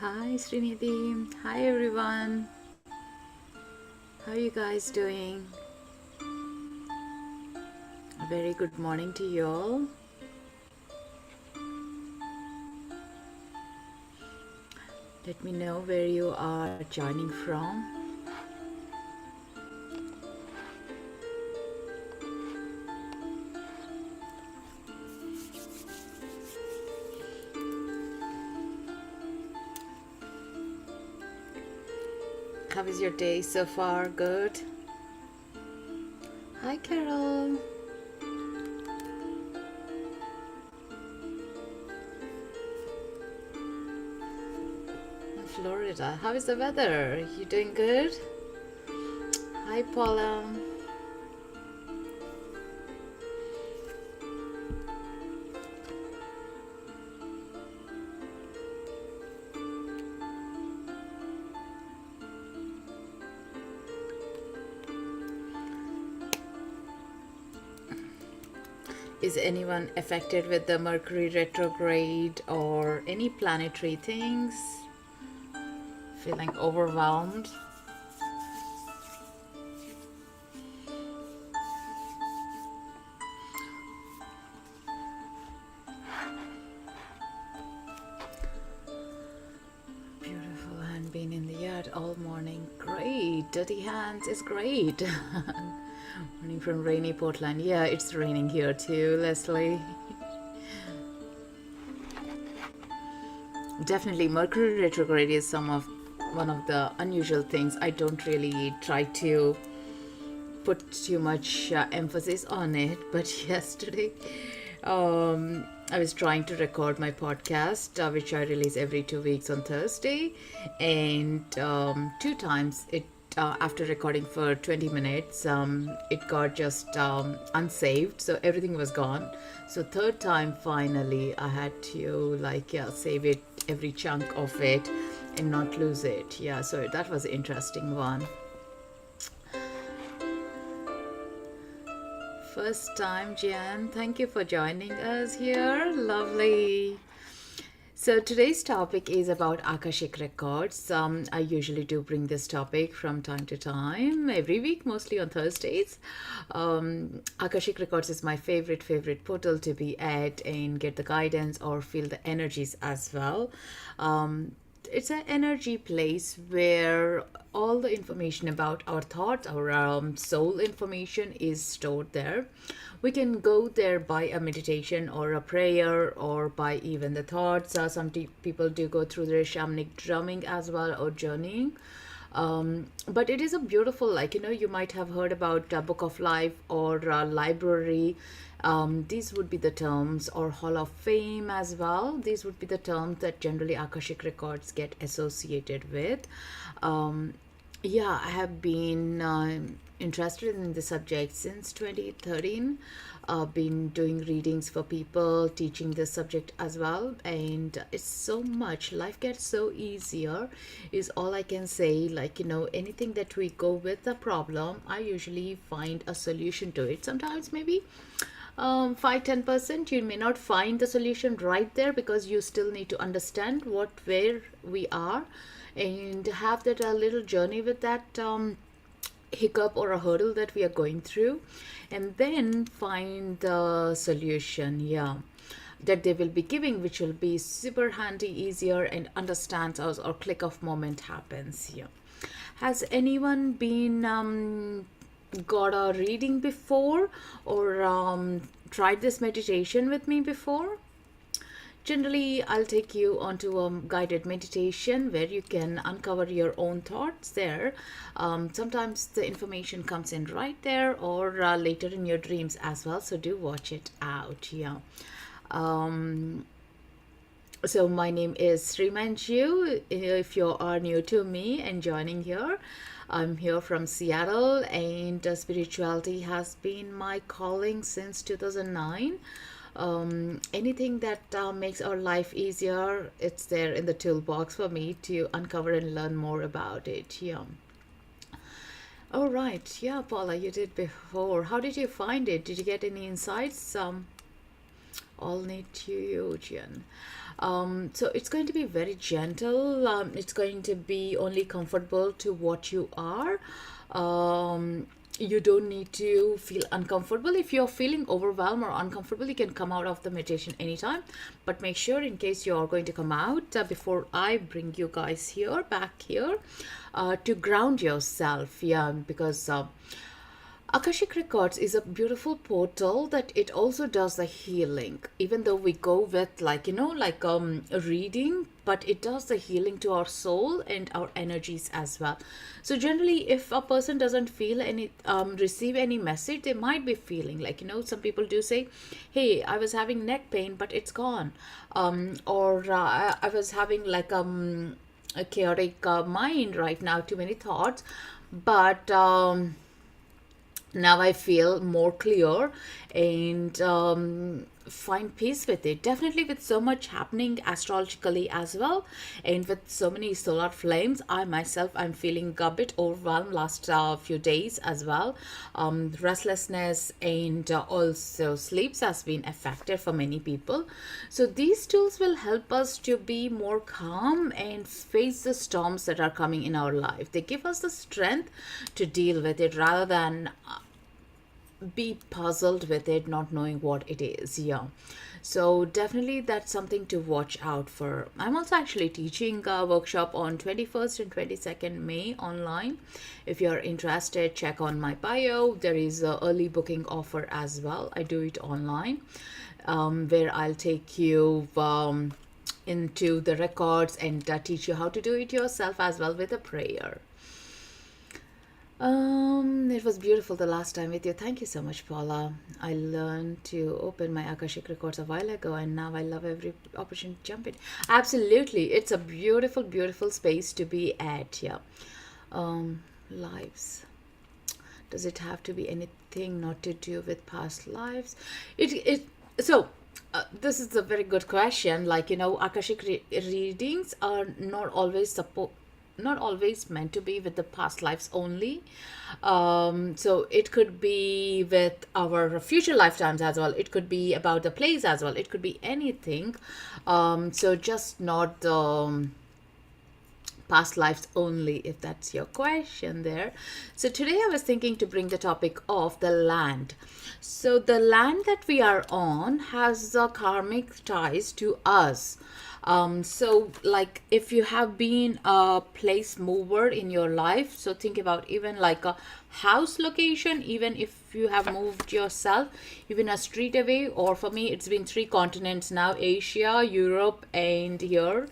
Hi Srinidhi. Hi everyone. How are you guys doing? A very good morning to you all. Let me know where you are joining from. How is your day so far? Good? Hi Carol. In Florida. How is the weather? You doing good? Hi Paula. Is anyone affected with the Mercury retrograde or any planetary things? Feeling overwhelmed? Beautiful, and been in the yard all morning. Great. Dirty hands is great. Morning from rainy Portland. Yeah, it's raining here too, Leslie. Definitely, Mercury retrograde is one of the unusual things. I don't really try to put too much emphasis on it, but yesterday I was trying to record my podcast, which I release every 2 weeks on Thursday, and two times it after recording for 20 minutes, it got just unsaved, so everything was gone. So third time, finally, I had to save it, every chunk of it, and not lose it. Yeah, so that was an interesting one. First time, Jan. Thank you for joining us here. Lovely. So today's topic is about Akashic Records. I usually do bring this topic from time to time, every week, mostly on Thursdays. Akashic Records is my favorite portal to be at and get the guidance or feel the energies as well. It's an energy place where all the information about our thoughts, our soul information is stored there. We can go there by a meditation or a prayer or by even the thoughts. People do go through their shamanic drumming as well or journeying. But it is a beautiful, you might have heard about Book of Life or library. These would be the terms, or Hall of Fame as well. These would be the terms that generally Akashic Records get associated with. Yeah, I have been interested in the subject since 2013. Been doing readings for people, teaching this subject as well, and it's so much. Life gets so easier, is all I can say. Anything that we go with the problem, I usually find a solution to it. Sometimes maybe 5-10% you may not find the solution right there, because you still need to understand where we are and have that a little journey with that hiccup or a hurdle that we are going through, and then find the solution, yeah, that they will be giving, which will be super handy, easier, and understands us, or click of moment happens here. Has anyone been got a reading before, or tried this meditation with me before? Generally, I'll take you onto a guided meditation where you can uncover your own thoughts there. Sometimes the information comes in right there, or later in your dreams as well. So do watch it out. Yeah. So my name is Srimanju. If you are new to me and joining here, I'm here from Seattle, and spirituality has been my calling since 2009. Anything that makes our life easier, it's there in the toolbox for me to uncover and learn more about it. Yeah. All right. Yeah, Paula, you did before. How did you find it? Did you get any insights? All need to you, Jen. So it's going to be very gentle. It's going to be only comfortable to what you are. You don't need to feel uncomfortable. If you're feeling overwhelmed or uncomfortable, you can come out of the meditation anytime. But make sure, in case you're going to come out, before I bring you guys here, back here, to ground yourself. Yeah, because Akashic Records is a beautiful portal that it also does the healing. Even though we go with a reading, but it does the healing to our soul and our energies as well. So generally, if a person doesn't feel any receive any message, they might be feeling some people do say, "Hey, I was having neck pain, but it's gone," or I was having a chaotic mind right now, too many thoughts, but now I feel more clear and find peace with it. Definitely, with so much happening astrologically as well, and with so many solar flames, I'm feeling a bit overwhelmed last few days as well. Restlessness and also sleeps has been affected for many people. So these tools will help us to be more calm and face the storms that are coming in our life. They give us the strength to deal with it rather than be puzzled with it, not knowing what it is. Yeah, so definitely that's something to watch out for. I'm also actually teaching a workshop on 21st and 22nd May online. If you're interested, check on my bio. There is a early booking offer as well. I do it online, where I'll take you into the records and teach you how to do it yourself as well with a prayer. It was beautiful the last time with you. Thank you so much, Paula. I learned to open my Akashic Records a while ago, and now I love every opportunity to jump in. Absolutely. It's a beautiful, beautiful space to be at. Yeah. Lives. Does it have to be anything not to do with past lives? This is a very good question. Akashic readings are not always meant to be with the past lives only. So it could be with our future lifetimes as well. It could be about the place as well. It could be anything. So just not past lives only, if that's your question there. So today I was thinking to bring the topic of the land. So the land that we are on has karmic ties to us. So if you have been a place mover in your life, so think about even like a house location, even if you have moved yourself, even a street away, or for me, it's been 3 continents now: Asia, Europe, and here.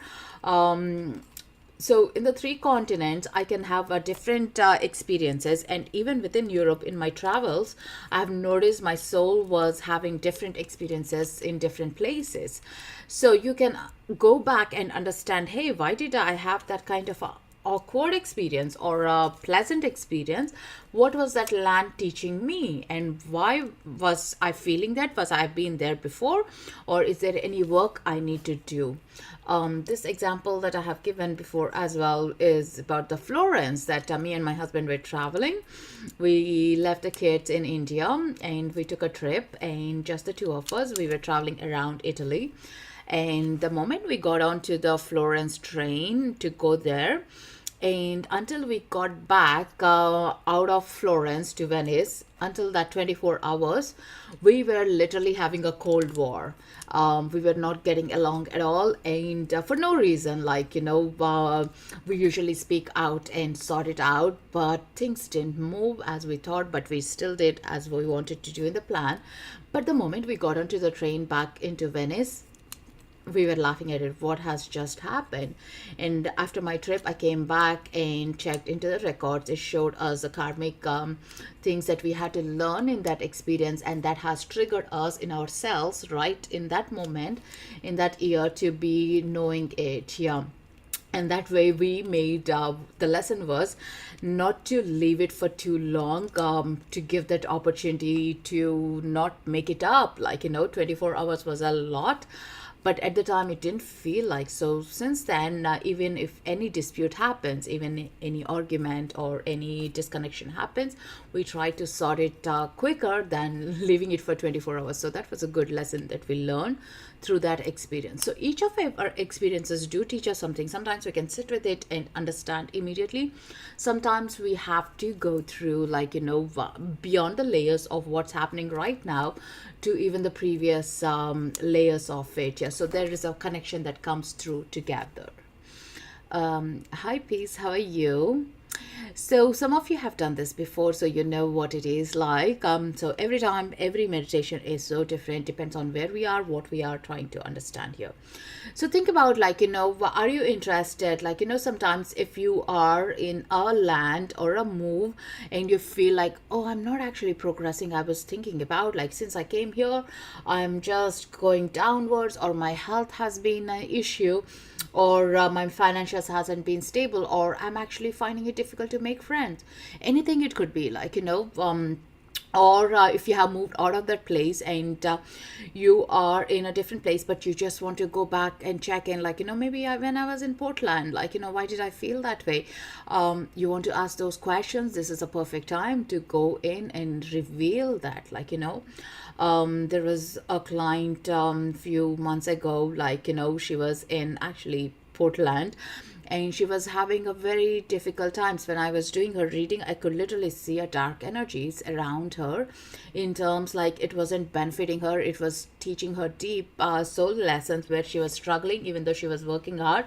So in the 3 continents, I can have a different experiences, and even within Europe, in my travels, I have noticed my soul was having different experiences in different places. So you can go back and understand, hey, why did I have that kind of a awkward experience or a pleasant experience? What was that land teaching me, and why was I feeling that? Was I been there before, or is there any work I need to do? This example that I have given before as well is about the Florence that me and my husband were traveling. We left the kids in India and we took a trip, and just the 2 of us, we were traveling around Italy. And the moment we got onto the Florence train to go there, and until we got back out of Florence to Venice, until that 24 hours, we were literally having a cold war. We were not getting along at all, and for no reason. We usually speak out and sort it out, but things didn't move as we thought, but we still did as we wanted to do in the plan. But the moment we got onto the train back into Venice, we were laughing at it. What has just happened? And after my trip, I came back and checked into the records. It showed us the karmic things that we had to learn in that experience, and that has triggered us in ourselves right in that moment, in that year, to be knowing it. Yeah. And that way we made the lesson was not to leave it for too long, to give that opportunity to not make it up. 24 hours was a lot. but at the time it didn't feel like so. Since then, even if any dispute happens, even any argument or any disconnection happens, we try to sort it quicker than leaving it for 24 hours. So that was a good lesson that we learned through that experience. So each of our experiences do teach us something. Sometimes we can sit with it and understand immediately. Sometimes we have to go through, like, beyond the layers of what's happening right now to even the previous layers of it. Yeah, so there is a connection that comes through together. Hi, Peace, how are you? So some of you have done this before, so you know what it is like. So every time, every meditation is so different, depends on where we are, what we are trying to understand here. So think about, like, are you interested? Like, sometimes if you are in a land or a move and you feel like, oh, I'm not actually progressing. I was thinking about, like, since I came here, I'm just going downwards, or my health has been an issue, or my financials hasn't been stable, or I'm actually finding it difficult to make friends. Anything it could be, like, or if you have moved out of that place and you are in a different place, but you just want to go back and check in, like, maybe when I was in Portland, like, why did I feel that way? You want to ask those questions. This is a perfect time to go in and reveal that, like, there was a client few months ago, like, she was in actually Portland, and she was having a very difficult times. When I was doing her reading, I could literally see a dark energies around her, in terms like it wasn't benefiting her. It was teaching her deep soul lessons, where she was struggling, even though she was working hard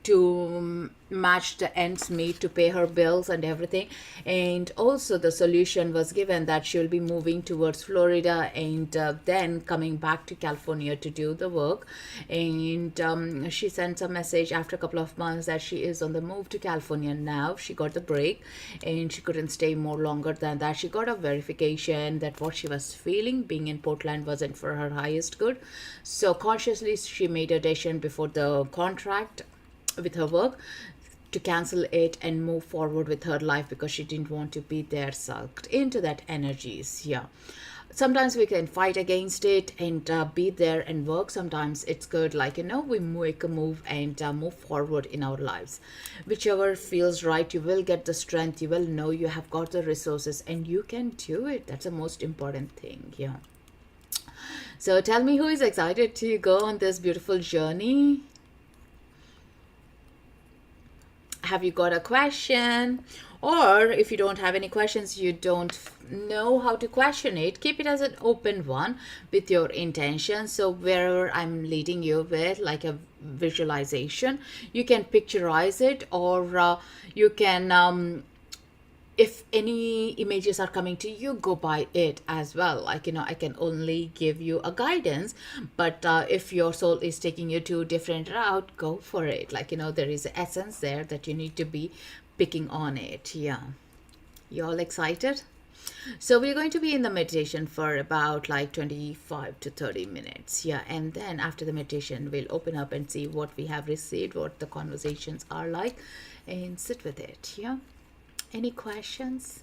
to match the ends meet to pay her bills and everything. And also the solution was given that she will be moving towards Florida, and then coming back to California to do the work. And she sent a message after a couple of months that she is on the move to California now. She got the break and she couldn't stay more longer than that. She got a verification that what she was feeling being in Portland wasn't for her highest good. So consciously she made a decision before the contract with her work to cancel it and move forward with her life, because she didn't want to be there sucked into that energies. Yeah, sometimes we can fight against it and be there and work. Sometimes it's good, like, we make a move and move forward in our lives. Whichever feels right, you will get the strength, you will know you have got the resources, and you can do it. That's the most important thing. Yeah, so tell me, who is excited to go on this beautiful journey? Have you got a question? Or if you don't have any questions, you don't know how to question it, keep it as an open one with your intention. So wherever I'm leading you with, like a visualization, you can picturize it, or you can if any images are coming to you, go by it as well. Like, I can only give you a guidance, but if your soul is taking you to a different route, go for it. Like, there is essence there that you need to be picking on it. Yeah, you all excited? So we're going to be in the meditation for about like 25 to 30 minutes. Yeah, and then after the meditation, we'll open up and see what we have received, what the conversations are like, and sit with it. Yeah, any questions?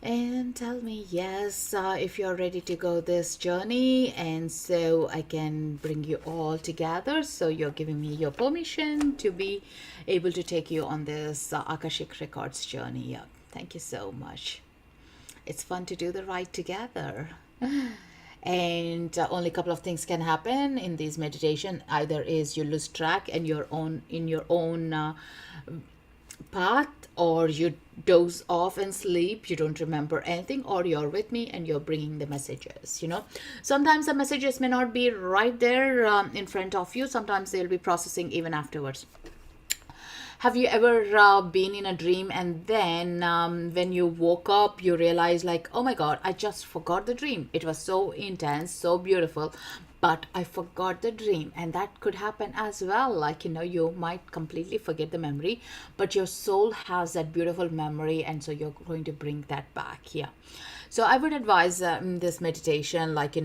And tell me, yes, if you're ready to go this journey, and so I can bring you all together. So you're giving me your permission to be able to take you on this Akashic Records journey. Yeah, thank you so much. It's fun to do the ride together. And only a couple of things can happen in this meditation. Either is you lose track and you're on in your own path, or you doze off and sleep, you don't remember anything, or you're with me and you're bringing the messages. Sometimes the messages may not be right there in front of you. Sometimes they'll be processing even afterwards. Have you ever been in a dream, and then when you woke up, you realize, like, oh my God, I just forgot the dream. It was so intense, so beautiful, but I forgot the dream. And that could happen as well. Like, you might completely forget the memory, but your soul has that beautiful memory, and so you're going to bring that back. Yeah. So I would advise this meditation, like,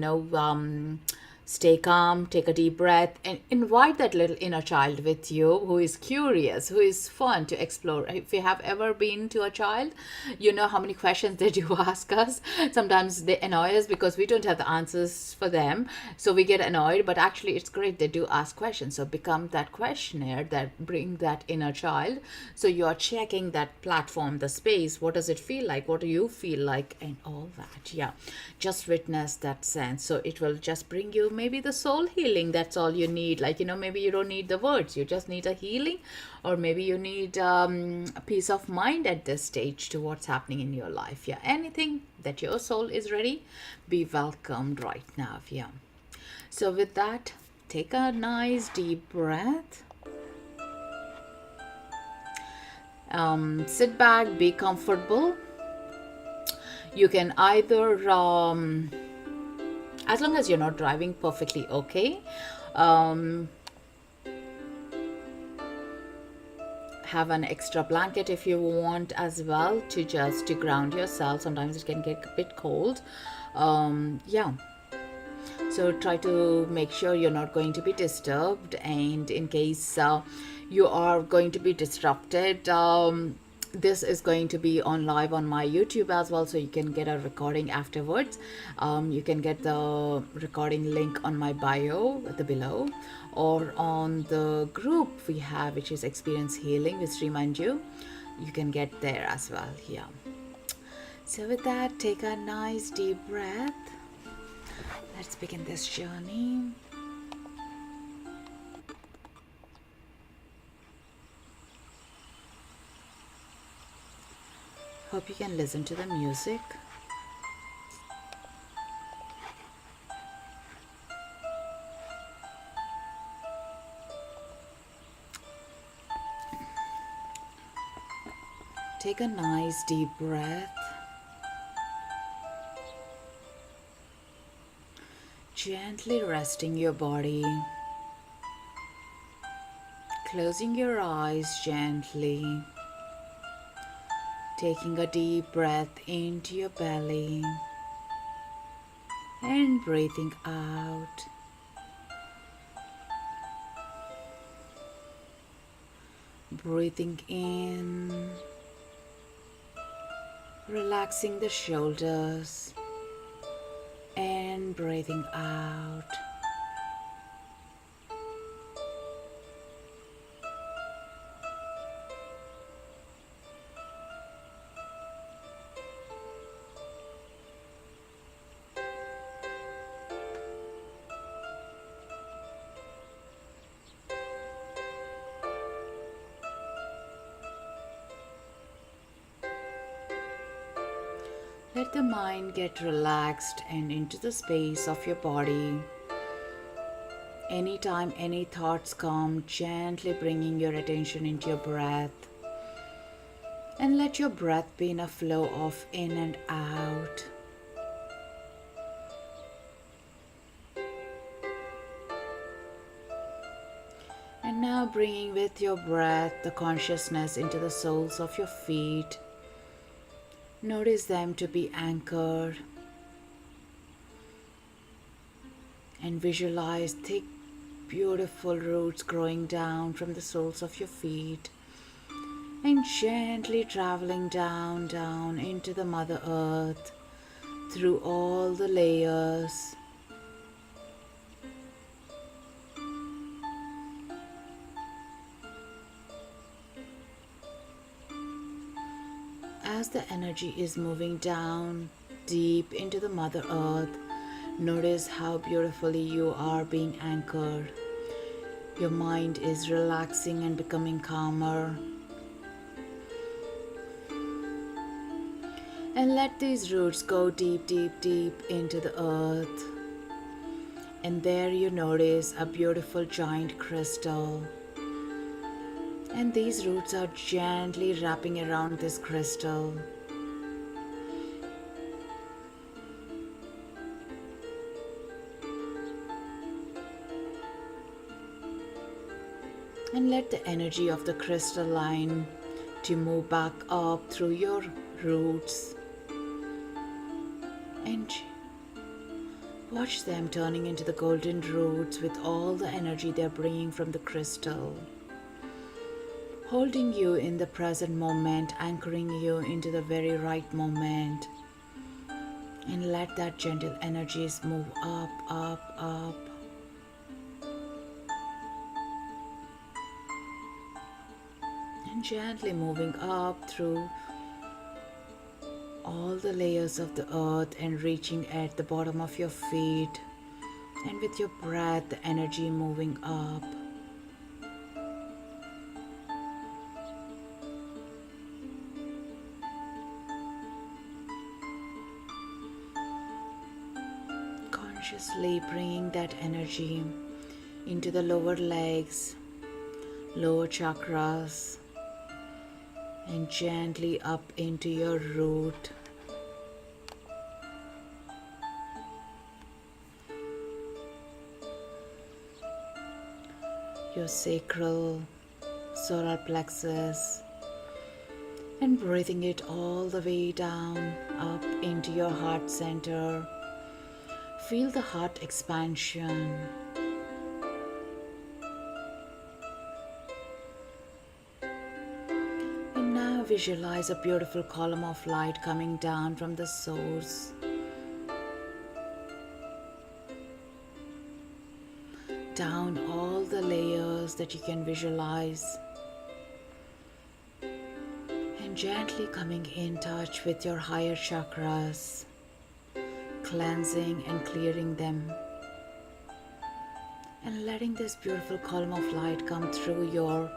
Stay calm, take a deep breath, and invite that little inner child with you who is curious, who is fun to explore. If you have ever been to a child, you know how many questions they do ask us. Sometimes they annoy us because we don't have the answers for them. So we get annoyed, but actually it's great. They do ask questions. So become that questionnaire that bring that inner child. So you're checking that platform, the space. What does it feel like? What do you feel like? And all that. Yeah. Just witness that sense. So it will just bring you maybe the soul healing. That's all you need. Like, maybe you don't need the words. You just need a healing, or maybe you need a peace of mind at this stage to what's happening in your life. Yeah. Anything that your soul is ready, be welcomed right now. Yeah. So with that, take a nice deep breath. Sit back, be comfortable. You can either, as long as you're not driving, perfectly okay. Have an extra blanket if you want as well, to ground yourself. Sometimes it can get a bit cold. Yeah. So try to make sure you're not going to be disturbed, and in case you are going to be disrupted, this is going to be on live on my YouTube as well, so you can get a recording afterwards. You can get the recording link on my bio at the below, or on the group we have, which is Experience Healing with Srimanju. You can get there as well. Yeah. So with that, take a nice deep breath. Let's begin this journey. Hope you can listen to the music. Take a nice deep breath. Gently resting your body. Closing your eyes gently. Taking a deep breath into your belly and breathing out. Breathing in, relaxing the shoulders, and breathing out. Let the mind get relaxed and into the space of your body. Anytime any thoughts come, gently bringing your attention into your breath. And let your breath be in a flow of in and out. And now bringing with your breath the consciousness into the soles of your feet. Notice them to be anchored, and visualize thick, beautiful roots growing down from the soles of your feet and gently traveling down into the Mother Earth through all the layers. As the energy is moving down deep into the Mother Earth, notice how beautifully you are being anchored. Your mind is relaxing and becoming calmer. And let these roots go deep, deep, deep into the earth. And there you notice a beautiful giant crystal. And these roots are gently wrapping around this crystal. And let the energy of the crystalline to move back up through your roots and Watch them turning into the golden roots with all the energy they're bringing from the crystal, holding you in the present moment, anchoring you into the very right moment. And let that gentle energies move up, up, up. And gently moving up through all the layers of the earth and reaching at the bottom of your feet. And with your breath, the energy moving up. Consciously bringing that energy into the lower legs, lower chakras, and gently up into your root. Your sacral, solar plexus, and breathing it all the way down, up into your heart center. Feel the heart expansion. And now visualize a beautiful column of light coming down from the source. Down all the layers that you can visualize. And gently coming in touch with your higher chakras, cleansing and clearing them, and letting this beautiful column of light come through your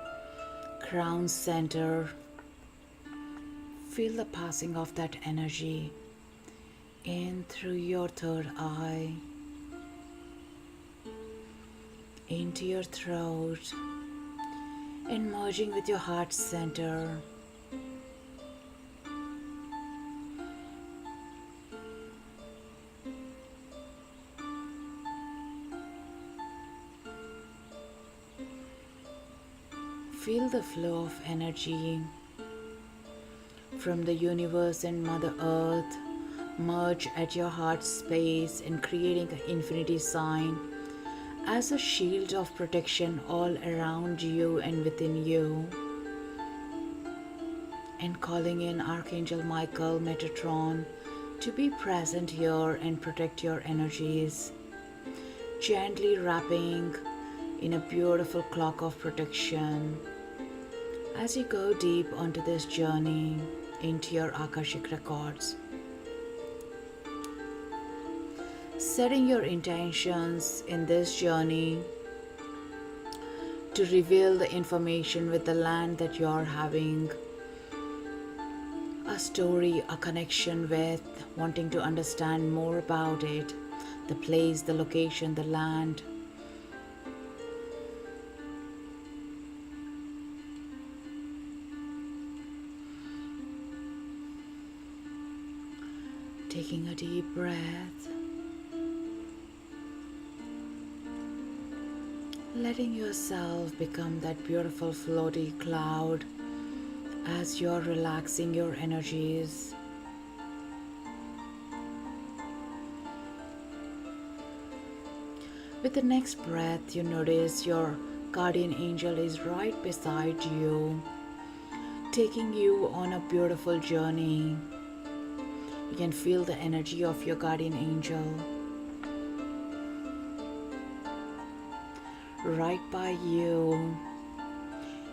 crown center. Feel the passing of that energy in through your third eye, into your throat, and merging with your heart center. Feel the flow of energy from the universe and Mother Earth merge at your heart space and creating an infinity sign as a shield of protection all around you and within you. And calling in Archangel Michael, Metatron, to be present here and protect your energies. Gently wrapping in a beautiful cloak of protection as you go deep onto this journey into your Akashic Records. Setting your intentions in this journey to reveal the information with the land that you're having a story, a connection with, wanting to understand more about it, the place, the location, the land. Taking a deep breath, letting yourself become that beautiful floaty cloud as you're relaxing your energies. With the next breath, you notice your guardian angel is right beside you, taking you on a beautiful journey. You can feel the energy of your guardian angel right by you,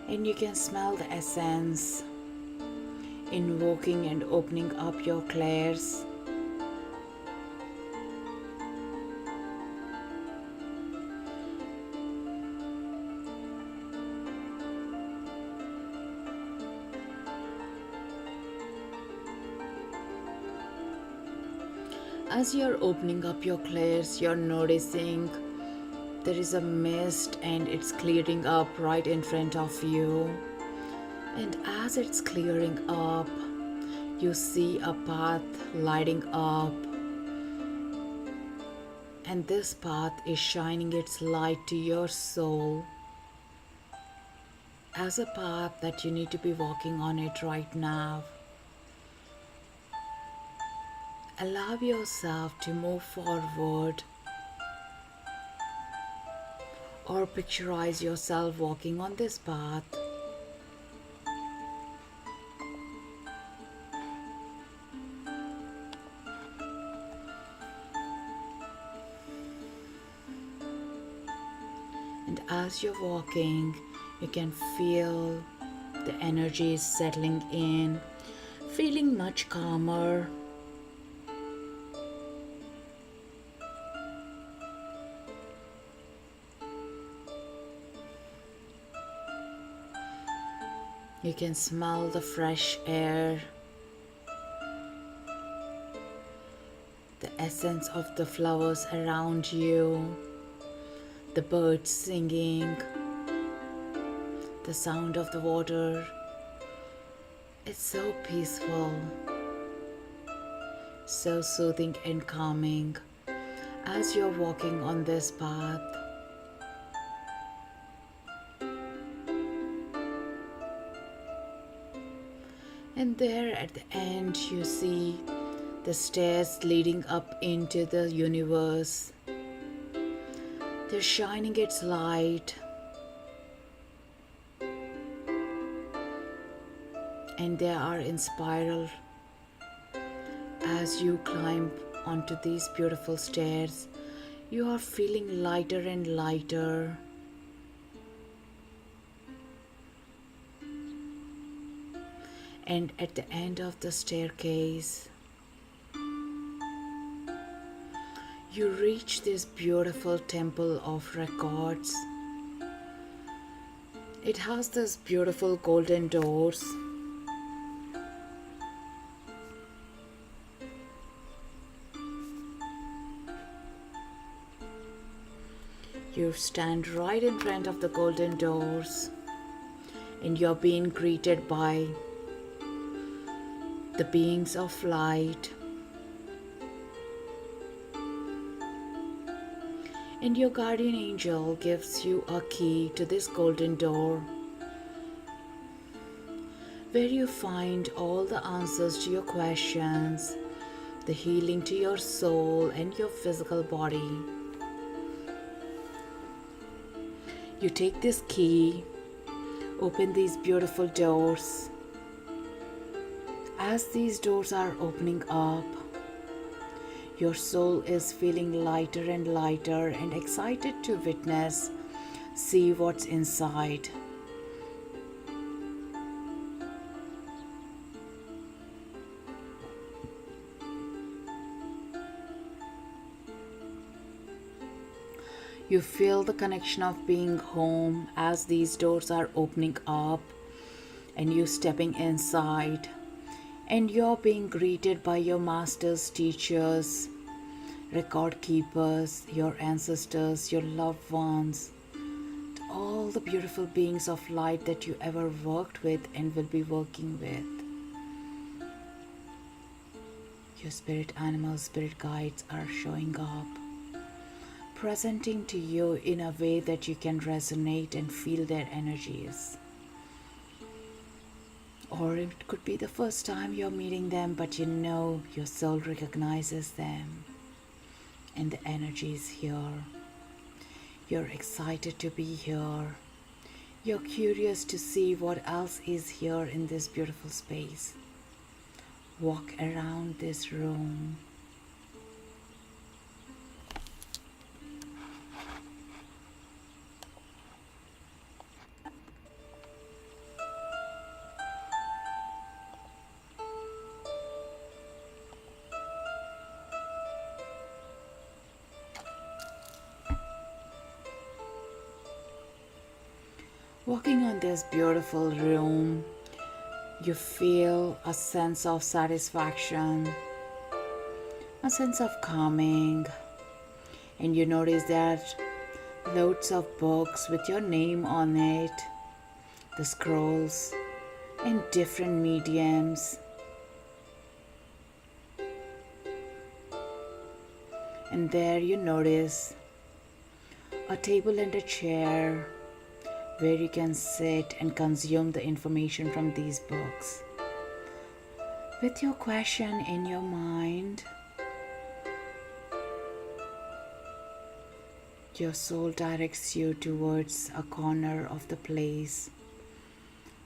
and you can smell the essence, invoking and opening up your clairs. As you're opening up your clairs, you're noticing there is a mist and it's clearing up right in front of you. And as it's clearing up, you see a path lighting up. And this path is shining its light to your soul as a path that you need to be walking on it right now. Allow yourself to move forward or picturize yourself walking on this path. And as you're walking, you can feel the energy settling in, feeling much calmer. You can smell the fresh air, the essence of the flowers around you, the birds singing, the sound of the water. It's so peaceful, so soothing and calming as you're walking on this path. And there at the end, you see the stairs leading up into the universe. They're shining its light, and they are in spiral. As you climb onto these beautiful stairs, you are feeling lighter and lighter. And at the end of the staircase, you reach this beautiful temple of records. It has this beautiful golden doors. You stand right in front of the golden doors, and you're being greeted by the beings of light. And your guardian angel gives you a key to this golden door, where you find all the answers to your questions, the healing to your soul and your physical body. You take this key, open these beautiful doors. As these doors are opening up, your soul is feeling lighter and lighter and excited to witness, see what's inside. You feel the connection of being home as these doors are opening up and you stepping inside. And you're being greeted by your masters, teachers, record keepers, your ancestors, your loved ones, all the beautiful beings of light that you ever worked with and will be working with. Your spirit animals, spirit guides are showing up, presenting to you in a way that you can resonate and feel their energies. Or it could be the first time you're meeting them, but you know your soul recognizes them and the energy is here. You're excited to be here. You're curious to see what else is here in this beautiful space. Walk around this room. Walking on this beautiful room, you feel a sense of satisfaction, a sense of calming, and you notice that loads of books with your name on it, the scrolls in different mediums. And there you notice a table and a chair where you can sit and consume the information from these books. With your question in your mind, Your soul directs you towards a corner of the place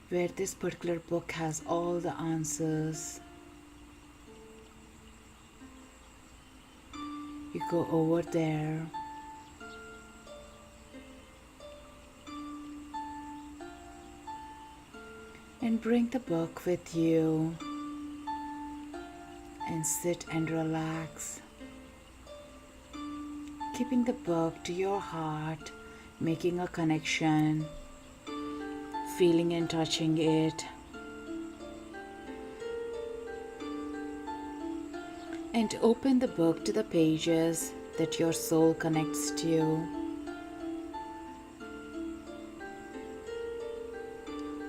where this particular book has all the answers. You go over there and bring the book with you and sit and relax, keeping the book to your heart, making a connection, feeling and touching it, and open the book to the pages that your soul connects to.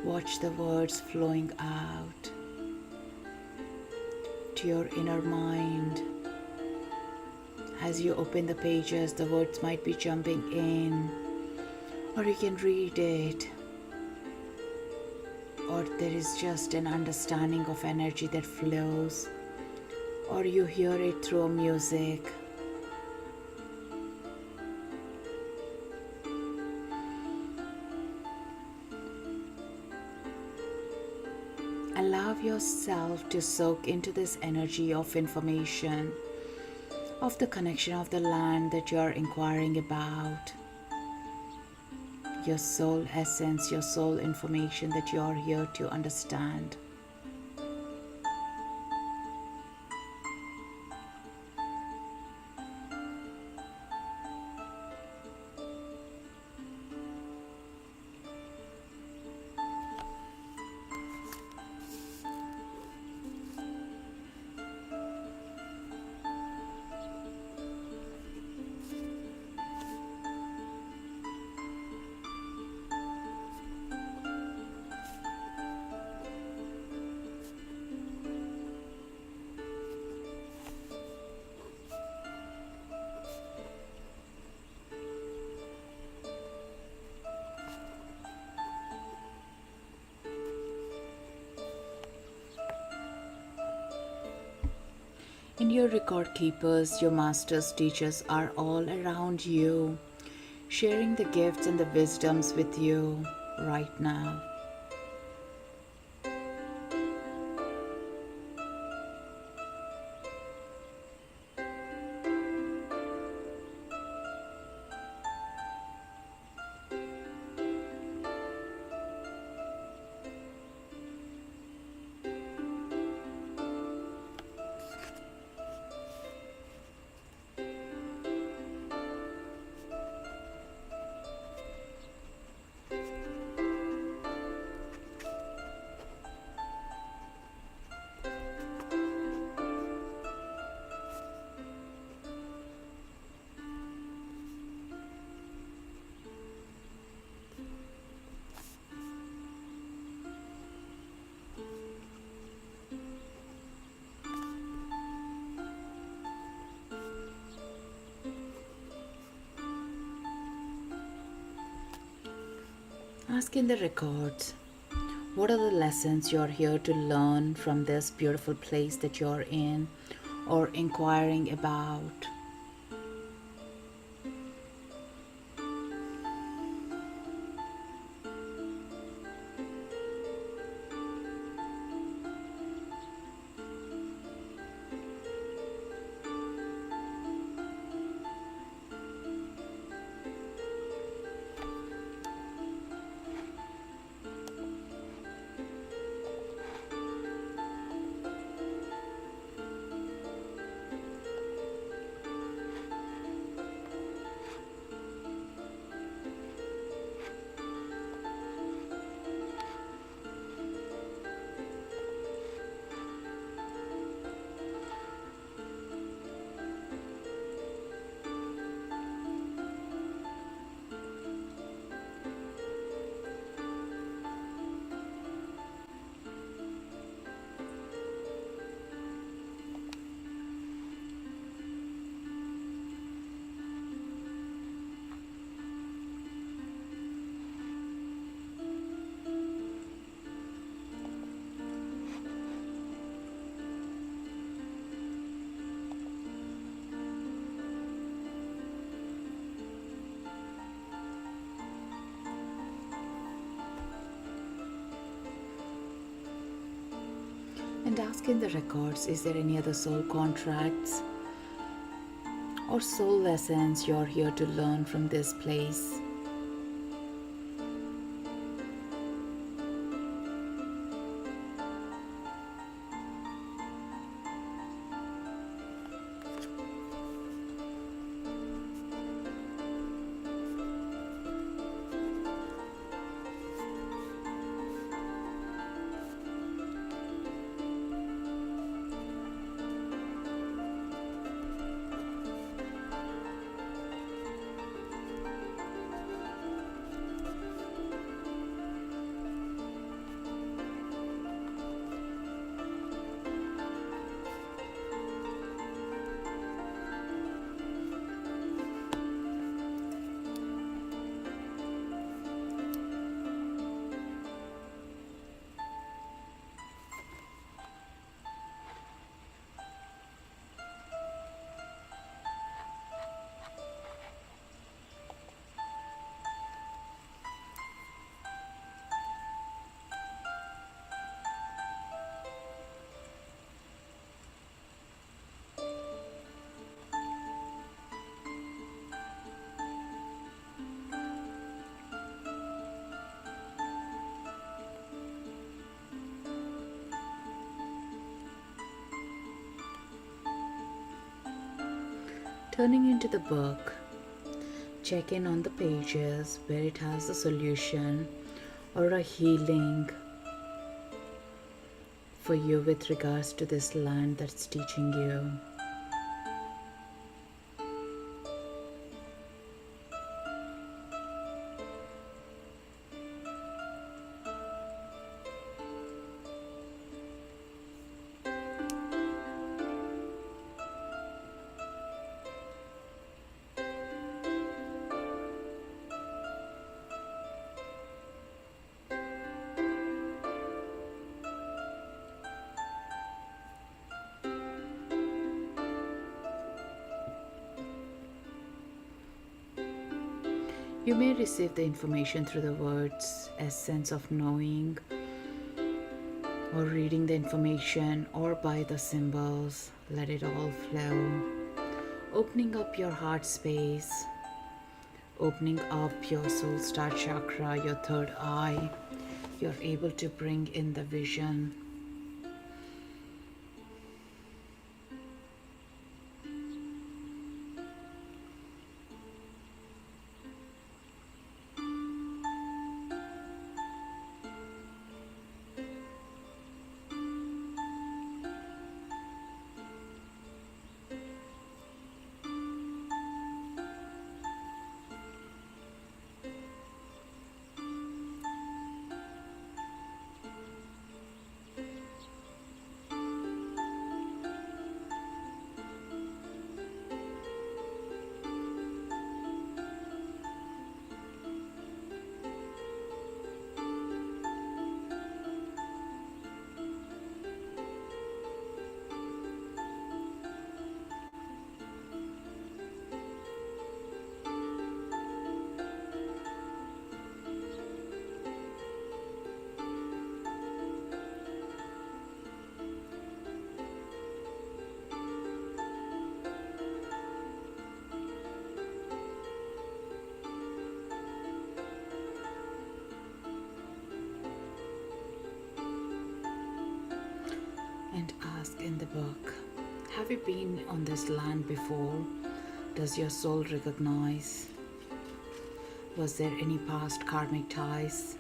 Watch the words flowing out to your inner mind. As you open the pages, the words might be jumping in, or you can read it, or there is just an understanding of energy that flows, or you hear it through music. Allow yourself to soak into this energy of information, of the connection of the land that you are inquiring about, your soul essence, your soul information that you are here to understand. And your record keepers, your masters, teachers are all around you, sharing the gifts and the wisdoms with you right now. Ask in the records, what are the lessons you're here to learn from this beautiful place that you're in or inquiring about? And ask in the records, is there any other soul contracts or soul lessons you're here to learn from this place? Turning into the book, check in on the pages where it has a solution or a healing for you with regards to this land that's teaching you. You may receive the information through the words, essence of knowing, or reading the information, or by the symbols. Let it all flow. Opening up your heart space, opening up your soul star chakra, your third eye. You're able to bring in the vision. And ask in the book, have you been on this land before? Does your soul recognize? Was there any past karmic ties?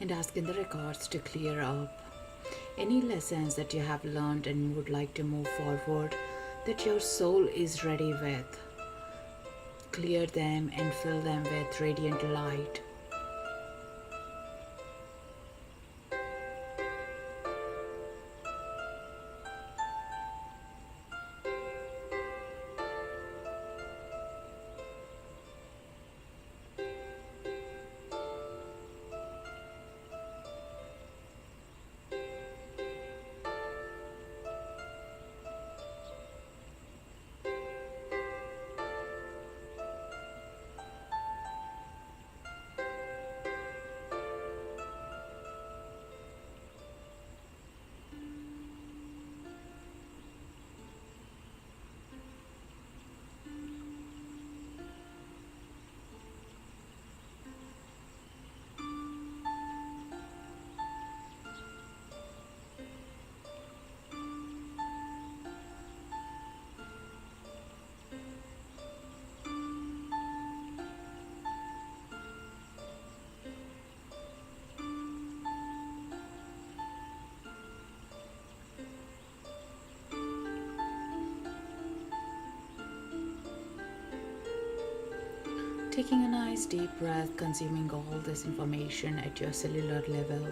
and asking the records to clear up any lessons that you have learned and would like to move forward, that your soul is ready with. Clear them and fill them with radiant light. Taking a nice deep breath, consuming all this information at your cellular level.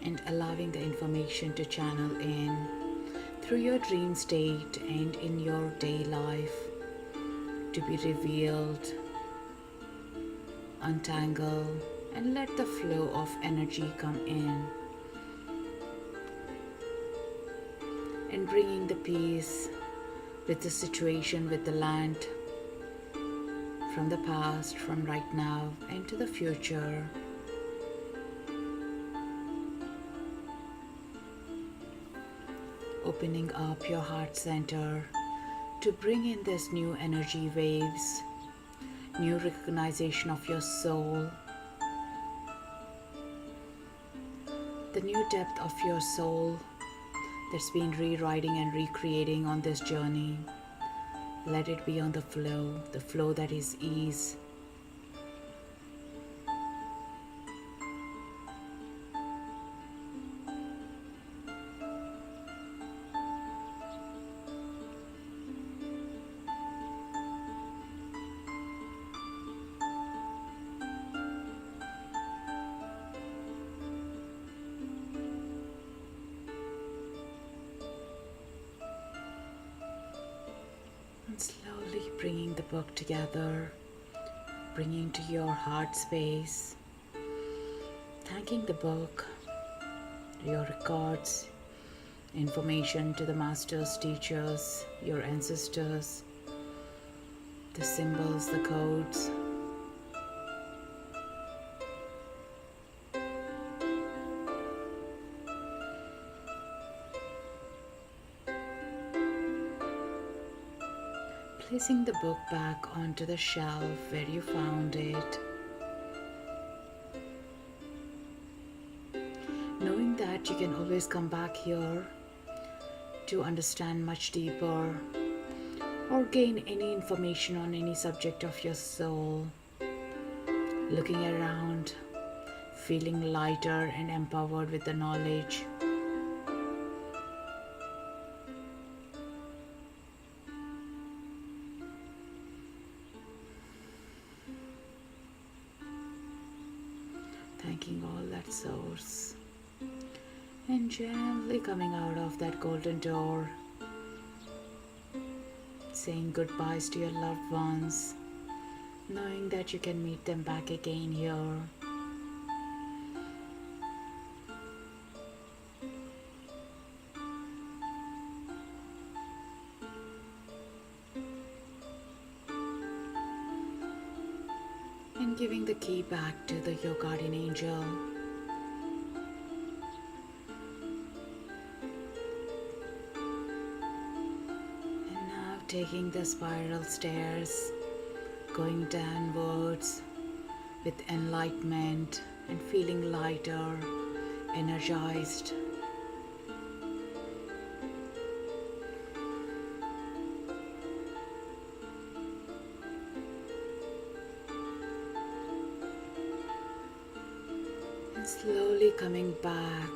And allowing the information to channel in through your dream state and in your day life to be revealed, untangle, and let the flow of energy come in. And bringing the peace with the situation, with the land, from the past, from right now, into the future. Opening up your heart center to bring in this new energy waves, new recognition of your soul, the new depth of your soul that's been rewriting and recreating on this journey. Let it be on the flow that is ease. And slowly bringing the book together, bringing to your heart space, thanking the book, your records, information to the masters, teachers, your ancestors, the symbols, the codes. Placing the book back onto the shelf where you found it. Knowing that you can always come back here to understand much deeper or gain any information on any subject of your soul. Looking around, feeling lighter and empowered with the knowledge. Thanking all that source and gently coming out of that golden door, saying goodbyes to your loved ones, knowing that you can meet them back again here. And giving the key back to your guardian angel. And now taking the spiral stairs, going downwards with enlightenment and feeling lighter, energized. Slowly coming back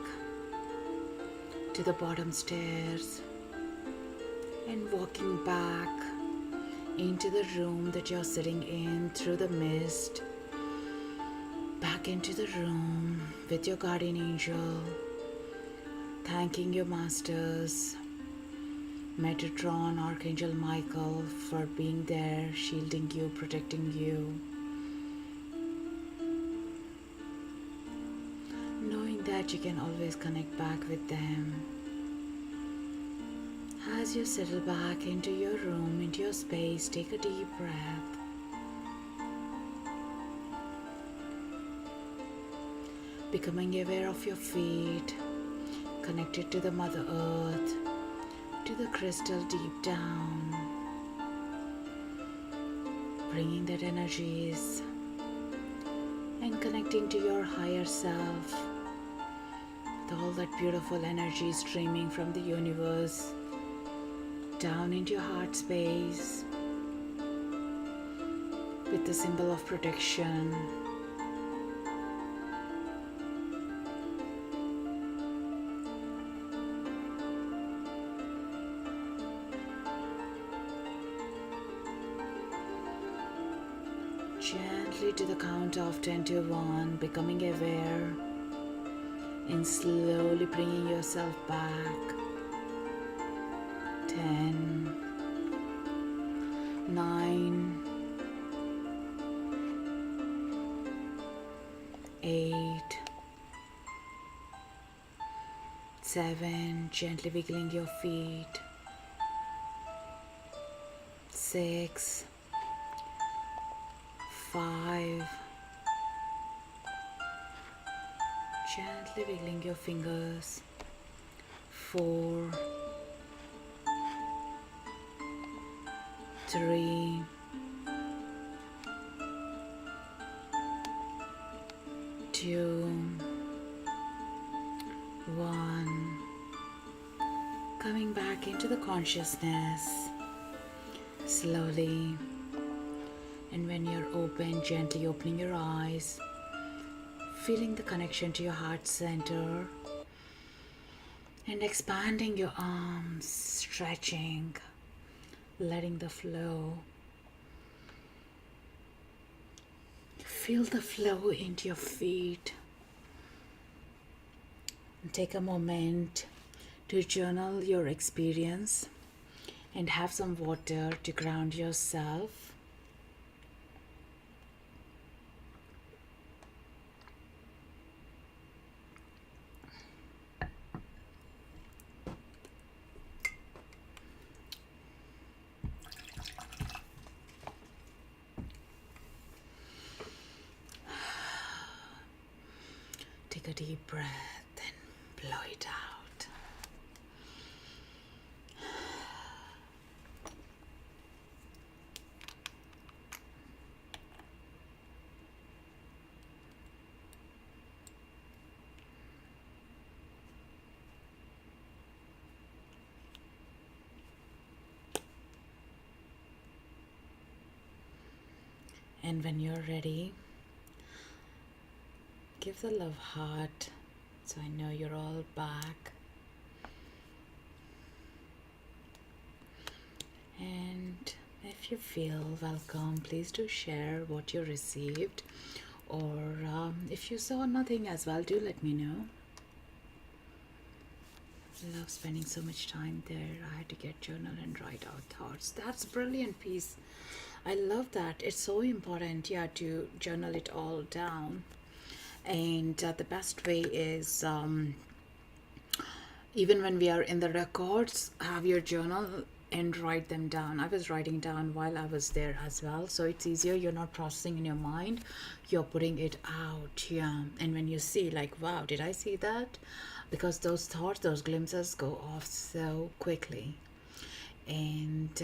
to the bottom stairs and walking back into the room that you're sitting in through the mist, back into the room with your guardian angel, thanking your masters, Metatron, Archangel Michael, for being there, shielding you, protecting you. Knowing that you can always connect back with them. As you settle back into your room, into your space, take a deep breath. Becoming aware of your feet, connected to the Mother Earth, to the crystal deep down. Bringing that energies and connecting to your higher self with all that beautiful energy streaming from the universe down into your heart space with the symbol of protection. Gently to the count of 10 to 1, becoming aware and slowly bringing yourself back. 10, 9, 8, 7, gently wiggling your feet. 6, 5, gently wiggling your fingers. 4, 3, 2, 1. Coming back into the consciousness slowly. And when you're open, gently opening your eyes, feeling the connection to your heart center, and expanding your arms, stretching, letting the flow. Feel the flow into your feet. And take a moment to journal your experience and have some water to ground yourself. Take a deep breath and blow it out. And when you're ready, give the love heart, so I know you're all back. And if you feel welcome, please do share what you received, or if you saw nothing as well, do let me know. I love spending so much time there. I had to get journal and write out thoughts. That's brilliant piece. I love that. It's so important, to journal it all down. And the best way is, even when we are in the records, have your journal and write them down. I was writing down while I was there as well, so it's easier. You're not processing in your mind, you're putting it out. And when you see, like, wow, did I see that? Because those thoughts, those glimpses go off so quickly. And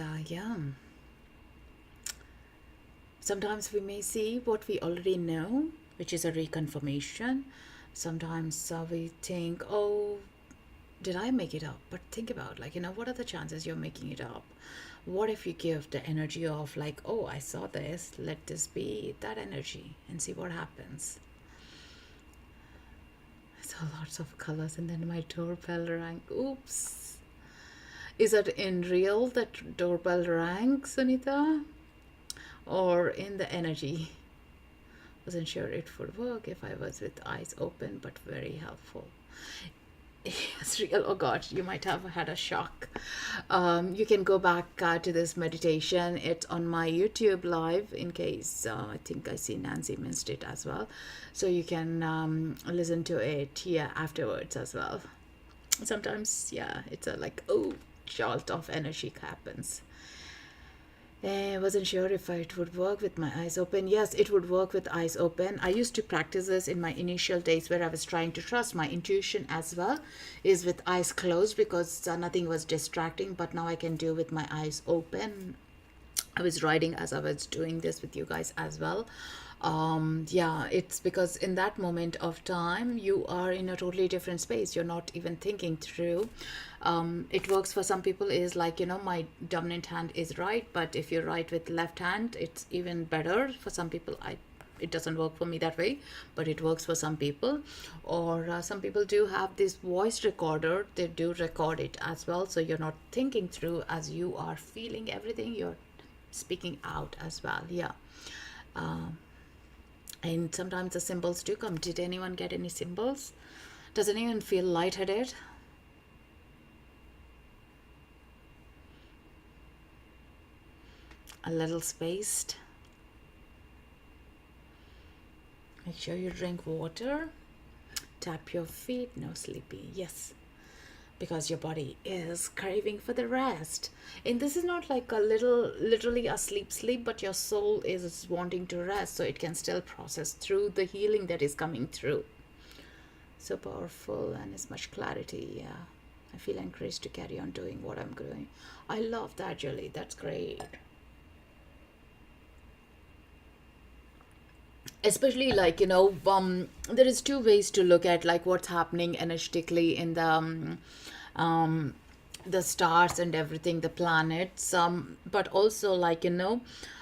sometimes we may see what we already know, which is a reconfirmation. Sometimes we think, oh, did I make it up? But think about, what are the chances you're making it up? What if you give the energy of, like, oh, I saw this, let this be that energy, and see what happens. So lots of colors, and then my doorbell rang. Oops. Is that in real that doorbell rang, Sunita? Or in the energy? Wasn't sure it would work if I was with eyes open, but very helpful. Yes, real. Oh God, you might have had a shock. You can go back to this meditation. It's on my YouTube live in case I think I see Nancy missed it as well. So you can listen to it, yeah, afterwards as well. Sometimes, yeah, it's a like, oh, jolt of energy happens. I wasn't sure if it would work with my eyes open. Yes, it would work with eyes open. I used to practice this in my initial days where I was trying to trust my intuition as well, is with eyes closed because nothing was distracting. But now I can do with my eyes open. I was writing as I was doing this with you guys as well. Yeah, it's because in that moment of time you are in a totally different space. You're not even thinking through. It works for some people is like, my dominant hand is right, but if you write with left hand it's even better. For some people, it doesn't work for me that way, but it works for some people. Or some people do have this voice recorder, they do record it as well, so you're not thinking through as you are feeling everything, you're speaking out as well. Yeah. And sometimes the symbols do come. Did anyone get any symbols? Does anyone feel lightheaded? A little spaced? Make sure you drink water. Tap your feet. No sleepy. Yes, because your body is craving for the rest. And this is not like a little, literally a sleep, but your soul is wanting to rest so it can still process through the healing that is coming through. So powerful and as much clarity. Yeah, I feel encouraged to carry on doing what I'm doing. I love that, Julie. That's great. Especially like, there is two ways to look at like what's happening energetically in the stars and everything, the planets, but also like,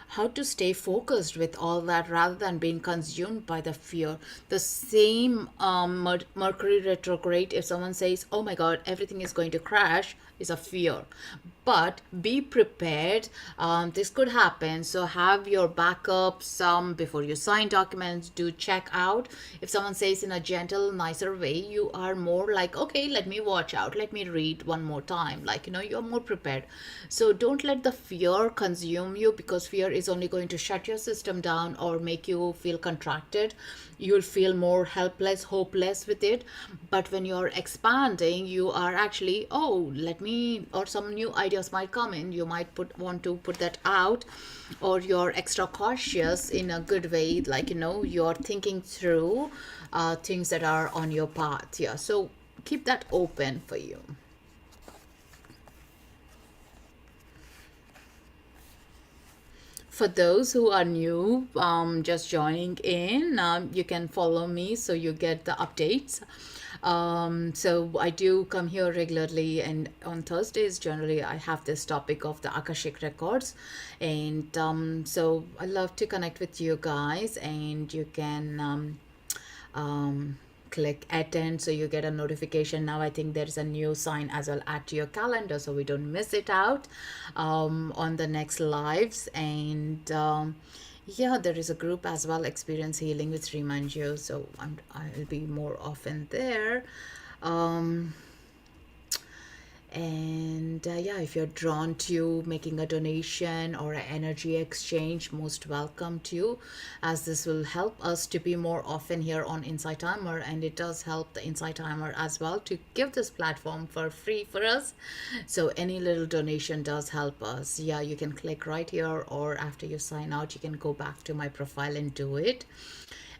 how to stay focused with all that rather than being consumed by the fear. The same Mercury retrograde, if someone says, oh my God, everything is going to crash, is a fear. But be prepared. This could happen. So have your backups before you sign documents. Do check out. If someone says in a gentle, nicer way, you are more like, okay, let me watch out. Let me read one more time. Like, you're more prepared. So don't let the fear consume you, because fear is only going to shut your system down or make you feel contracted. You'll feel more helpless, hopeless with it. But when you're expanding, you are actually, oh, let me, or some new ideas might come in. You might want to put that out, or you're extra cautious in a good way, like, you're thinking through things that are on your path. Yeah, so keep that open for you. For those who are new, just joining in, you can follow me so you get the updates. So I do come here regularly, and on Thursdays generally I have this topic of the Akashic Records, and so I love to connect with you guys, and you can click attend so you get a notification. Now I think there's a new sign as well, add to your calendar so we don't miss it out on the next lives. And yeah, there is a group as well, Experience Healing with Srimanju, so I'll be more often there. And yeah, if you're drawn to making a donation or an energy exchange, most welcome to, as this will help us to be more often here on Insighttimer, and it does help the Insighttimer as well to give this platform for free for us. So any little donation does help us. Yeah, you can click right here, or after you sign out, you can go back to my profile and do it.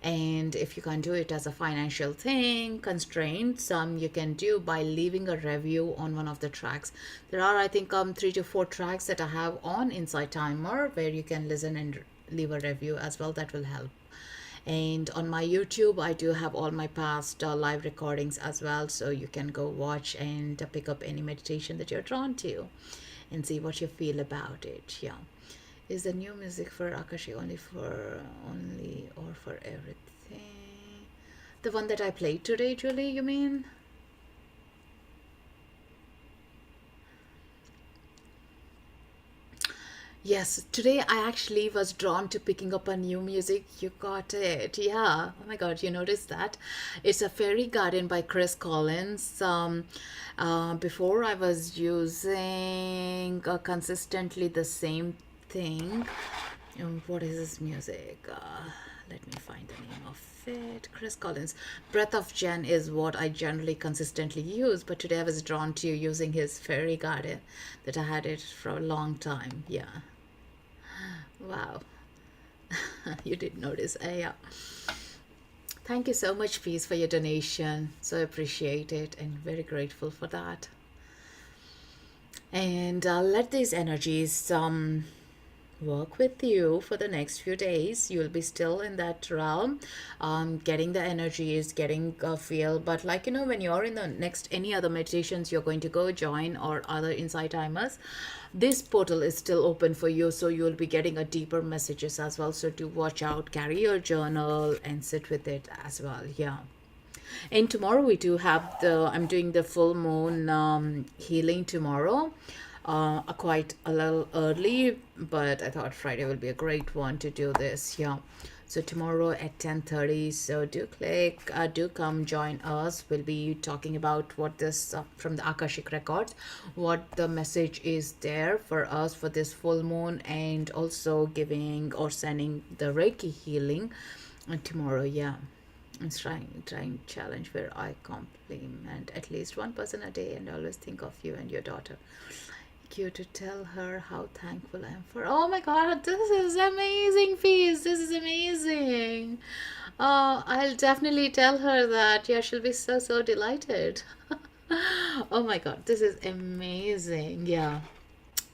And if you can't do it as a financial thing, constraints, you can do by leaving a review on one of the tracks. There are, I think, 3 to 4 tracks that I have on Insighttimer where you can listen and leave a review as well. That will help. And on my YouTube, I do have all my past live recordings as well, so you can go watch and pick up any meditation that you're drawn to and see what you feel about it. Yeah. Is the new music for Akashi only or for everything? The one that I played today, Julie, you mean? Yes, today I actually was drawn to picking up a new music. You got it. Yeah. Oh my God, you noticed that? It's a Fairy Garden by Chris Collins. Before I was using consistently the same thing. What is this music? Let me find the name of it. Chris Collins. Breath of Jen is what I generally consistently use, but today I was drawn to using his Fairy Garden that I had it for a long time. Yeah. Wow. You did notice. Yeah. Thank you so much, Peace, for your donation. So appreciate it and very grateful for that. And let these energies work with you for the next few days. You'll be still in that realm, getting the energies, getting a feel. But like, when you're in the next any other meditations you're going to go join or other insight timers, this portal is still open for you, so you'll be getting a deeper messages as well. So to watch out, carry your journal and sit with it as well. Yeah. And tomorrow we do have I'm doing the full moon healing tomorrow, quite a little early, but I thought Friday will be a great one to do this. Yeah. So tomorrow at 10:30. So do come join us. We'll be talking about what this from the Akashic Records, what the message is there for us for this full moon, and also giving or sending the Reiki healing tomorrow. Yeah. I'm trying challenge where I compliment at least one person a day and always think of you and your daughter. You to tell her how thankful I am for. Oh my God, this is amazing, Peace. This is amazing. Oh, I'll definitely tell her that. Yeah, she'll be so delighted. Oh my God, this is amazing. Yeah.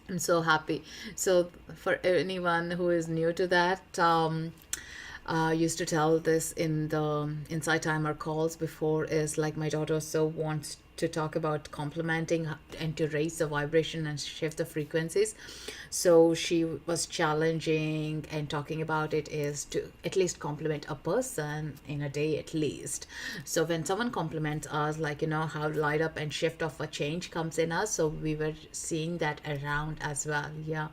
I'm so happy. So, for anyone who is new to that, used to tell this in the Insight Timer calls before, is like my daughter so wants to talk about complimenting and to raise the vibration and shift the frequencies. So she was challenging and talking about it is to at least compliment a person in a day at least. So when someone compliments us, like, how light up and shift of a change comes in us. So we were seeing that around as well. Yeah.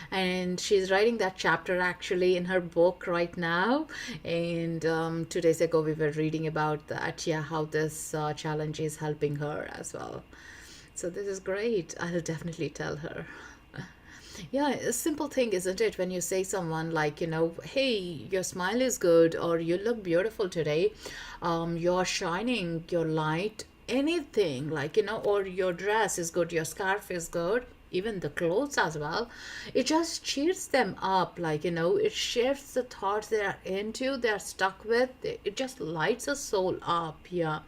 And she's writing that chapter actually in her book right now. And 2 days ago, we were reading about that. Yeah, how this challenge is helping her as well. So this is great. I'll definitely tell her. Yeah, a simple thing, isn't it? When you say someone like, hey, your smile is good, or you look beautiful today, you're shining, your light, anything like, or your dress is good, your scarf is good, even the clothes as well. It just cheers them up, like, it shifts the thoughts they are into, they're stuck with. It just lights a soul up. Yeah.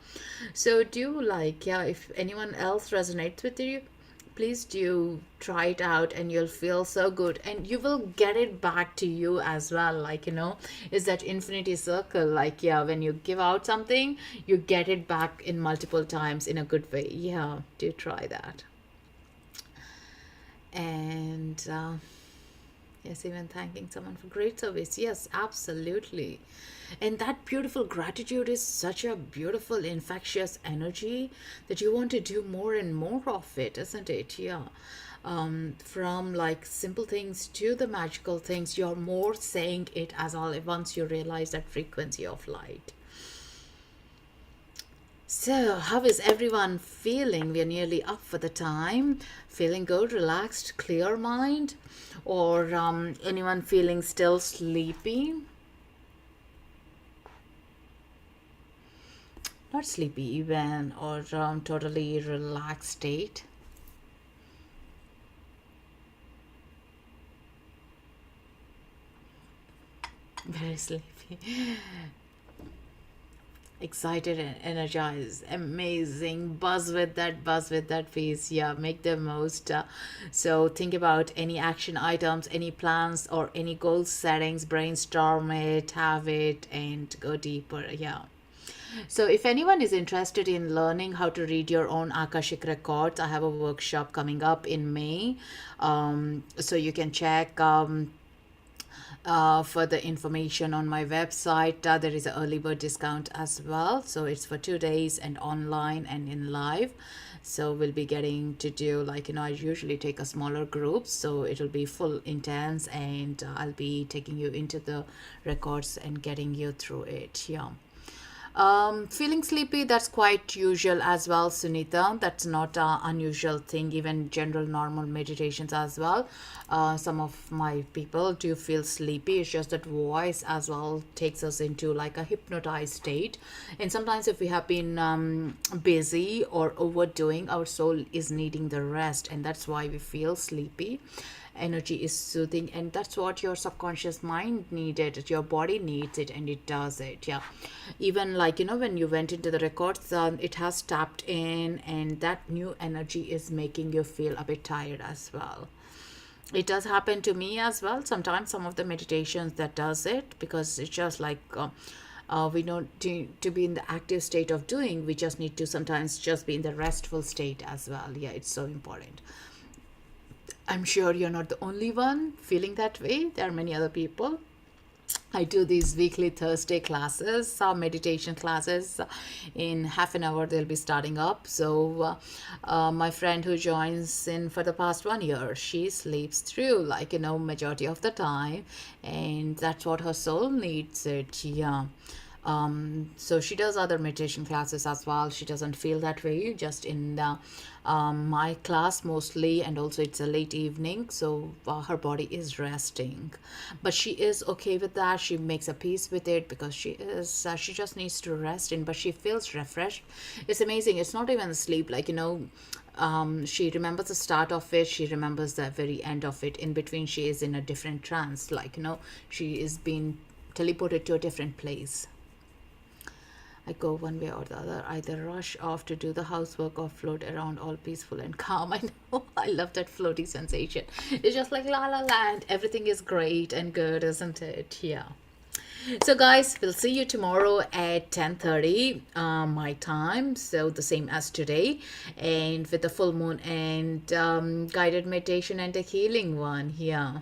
So do like, yeah, if anyone else resonates with you, please do try it out and you'll feel so good and you will get it back to you as well. Like, is that infinity circle. Like, yeah, when you give out something, you get it back in multiple times in a good way. Yeah, do try that. And yes, even thanking someone for great service. Yes, absolutely. And that beautiful gratitude is such a beautiful, infectious energy that you want to do more and more of it, isn't it? Yeah. From like simple things to the magical things, you're more saying it as all once you realize that frequency of light. So, how is everyone feeling? We're nearly up for the time. Feeling good, relaxed, clear mind? Or anyone feeling still sleepy? Not sleepy even, or totally relaxed state? Very sleepy. Excited and energized, amazing. Buzz with that face. Yeah, make the most. So think about any action items, any plans or any goal settings, brainstorm it, have it, and go deeper. Yeah. So, if anyone is interested in learning how to read your own Akashic records, I have a workshop coming up in May. So, you can check further information on my website. There is an early bird discount as well. So it's for 2 days and online and in live. So we'll be getting to do, like, I usually take a smaller group. So it'll be full intense, and I'll be taking you into the records and getting you through it. Yeah. Feeling sleepy, that's quite usual as well, Sunita. That's not an unusual thing, even general normal meditations as well. Some of my people do feel sleepy. It's just that voice as well takes us into like a hypnotized state. And sometimes, if we have been busy or overdoing, our soul is needing the rest, and that's why we feel sleepy. Energy is soothing, and that's what your subconscious mind needed, your body needs it, and it does it. Yeah, even like, when you went into the records, it has tapped in, and that new energy is making you feel a bit tired as well. It does happen to me as well sometimes, some of the meditations that does it, because it's just like we don't to be in the active state of doing, we just need to sometimes just be in the restful state as well. Yeah, it's so important. I'm sure you're not the only one feeling that way. There are many other people. I do these weekly Thursday classes, meditation classes. In half an hour, they'll be starting up. So, my friend who joins in for the past 1 year, she sleeps through, like, majority of the time. And that's what her soul needs it. Yeah. So she does other meditation classes as well. She doesn't feel that way, just in the my class mostly, and also it's a late evening, so her body is resting, but she is okay with that. She makes a peace with it, because she just needs to rest in, but she feels refreshed. It's amazing. It's not even sleep, like, she remembers the start of it, she remembers the very end of it. In between, she is in a different trance, like, she is being teleported to a different place. I go one way or the other, either rush off to do the housework or float around all peaceful and calm. I know, I love that floaty sensation. It's just like la la land. Everything is great and good, isn't it? Yeah. So guys, we'll see you tomorrow at 10:30 my time. So the same as today, and with the full moon and guided meditation and a healing one. Yeah.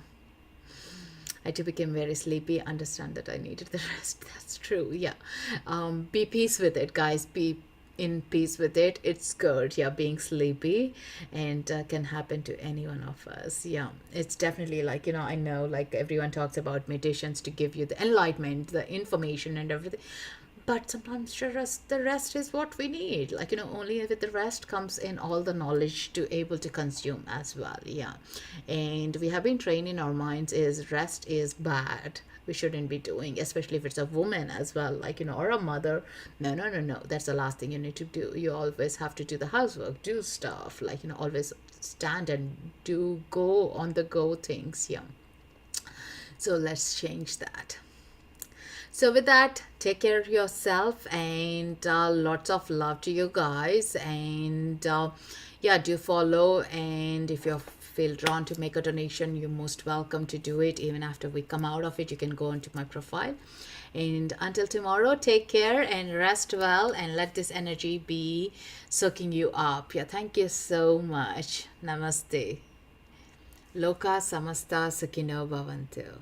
I too became very sleepy. Understand that I needed the rest. That's true. Yeah. Be peace with it, guys. Be in peace with it. It's good. Yeah. Being sleepy, and can happen to any one of us. Yeah. It's definitely like, I know, like, everyone talks about meditations to give you the enlightenment, the information, and everything. But sometimes the rest is what we need. Like, only with the rest comes in all the knowledge to able to consume as well. Yeah. And we have been trained in our minds is rest is bad. We shouldn't be doing, especially if it's a woman as well, like, or a mother. No, no, no, no. That's the last thing you need to do. You always have to do the housework, do stuff, like, always stand and do go on the go things. Yeah. So let's change that. So with that, take care of yourself, and lots of love to you guys. And yeah, do follow. And if you feel drawn to make a donation, you're most welcome to do it. Even after we come out of it, you can go onto my profile. And until tomorrow, take care and rest well, and let this energy be soaking you up. Yeah, thank you so much. Namaste. Loka samasta sukhino bhavantu.